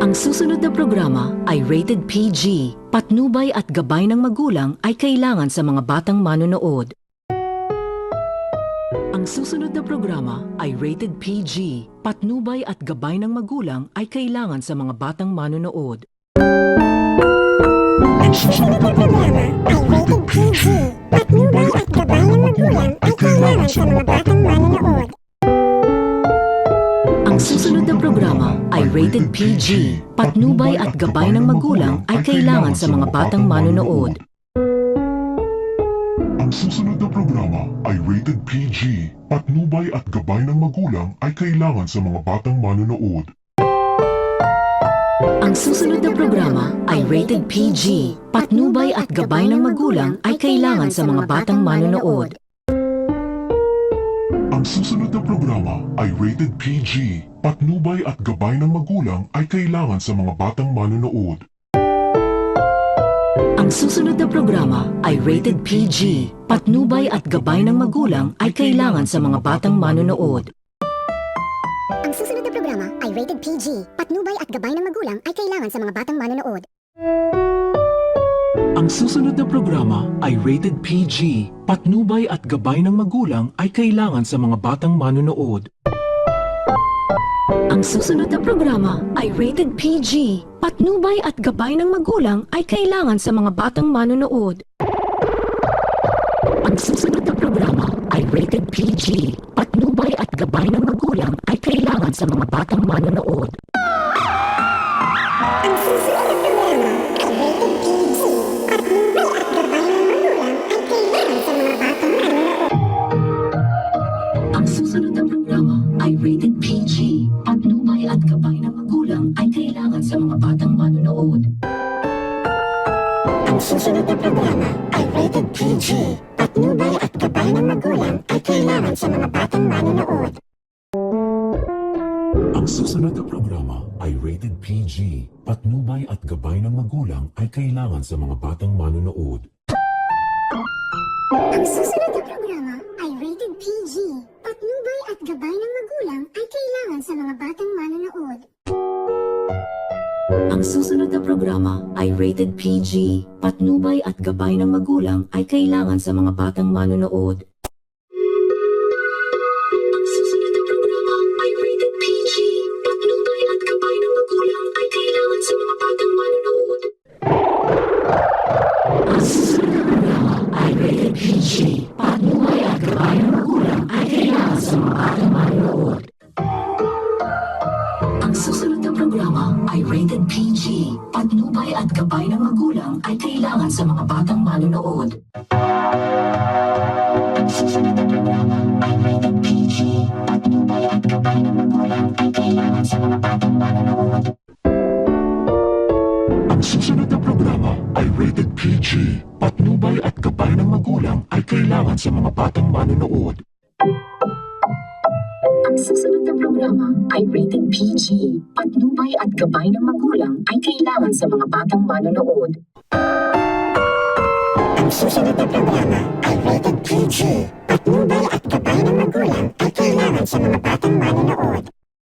Ang susunod na programa ay rated PG. Patnubay at gabay ng magulang ay kailangan sa mga batang manonood. Ang susunod na programa ay rated PG. Patnubay at gabay ng magulang ay kailangan sa mga batang manonood. Ang susunod na programa ay rated PG. Patnubay at gabay ng magulang ay kailangan sa mga batang manonood. Ang susunod na programa ay rated PG. Patnubay at gabay ng magulang ay kailangan sa mga batang manonood. Ang susunod na programa ay rated PG. Patnubay at gabay ng magulang ay kailangan sa mga batang manonood. Ang susunod na programa ay rated PG. Patnubay at gabay ng magulang ay kailangan sa mga batang manonood. Ang susunod na programa ay rated PG. Patnubay at gabay ng magulang ay kailangan sa mga batang manonood. Ang susunod na programa ay rated PG. Patnubay at gabay ng magulang ay kailangan sa mga batang manonood. Ang susunod na programa ay rated PG. Patnubay at gabay ng magulang ay kailangan sa mga batang manonood. Ang susunod na programa ay rated PG. Patnubay at gabay ng magulang ay kailangan sa mga batang manonood. Ang susunod na programa ay rated PG. Patnubay at gabay ng magulang ay kailangan sa mga batang manonood. Ang susunod na programa ay rated PG. Patnubay at gabay ng magulang ay kailangan sa mga batang manonood. Ang susunod na programa ay rated PG. Patnubay at gabay ng magulang ay kailangan sa mga batang manonood. Ang susunod na programa ay rated PG. Patnubay at gabay ng magulang ay kailangan sa mga batang manonood. Ang susunod na programa ay rated PG. Patnubay at gabay ng magulang ay kailangan sa mga batang manonood. Ang susunod na programa ay rated PG. Patnubay at gabay ng magulang ay kailangan sa mga batang manonood. Ang susunod na programa ay rated PG. Patnubay at gabay ng magulang ay kailangan sa mga batang manonood. Ang susunod na programa ay rated PG. Patnubay at gabay ng magulang ay kailangan sa mga batang manonood. Ang susunod na programa ay rated PG. Patnubay at gabay ng magulang ay kailangan sa mga batang manonood. Ang susunod na programa ay rated PG. Patnubay at gabay ng magulang ay kailangan sa mga batang manonood. Ang susunod na programa ay rated PG. Patnubay at gabay ng magulang ay kailangan sa mga batang manonood. Ang susunod na programa ay rated PG. Patnubay at gabay ng magulang ay kailangan sa mga batang manonood. Ang susunod na programa ay rated PG. Patnubay at gabay ng magulang ay kailangan sa mga batang manonood. Ang susunod na programa ay rated PG. Patnubay at gabay ng magulang ay kailangan sa mga batang manonood. Ang susunod na programa ay rated PG. Patnubay at gabay ng magulang ay kailangan sa mga batang manonood.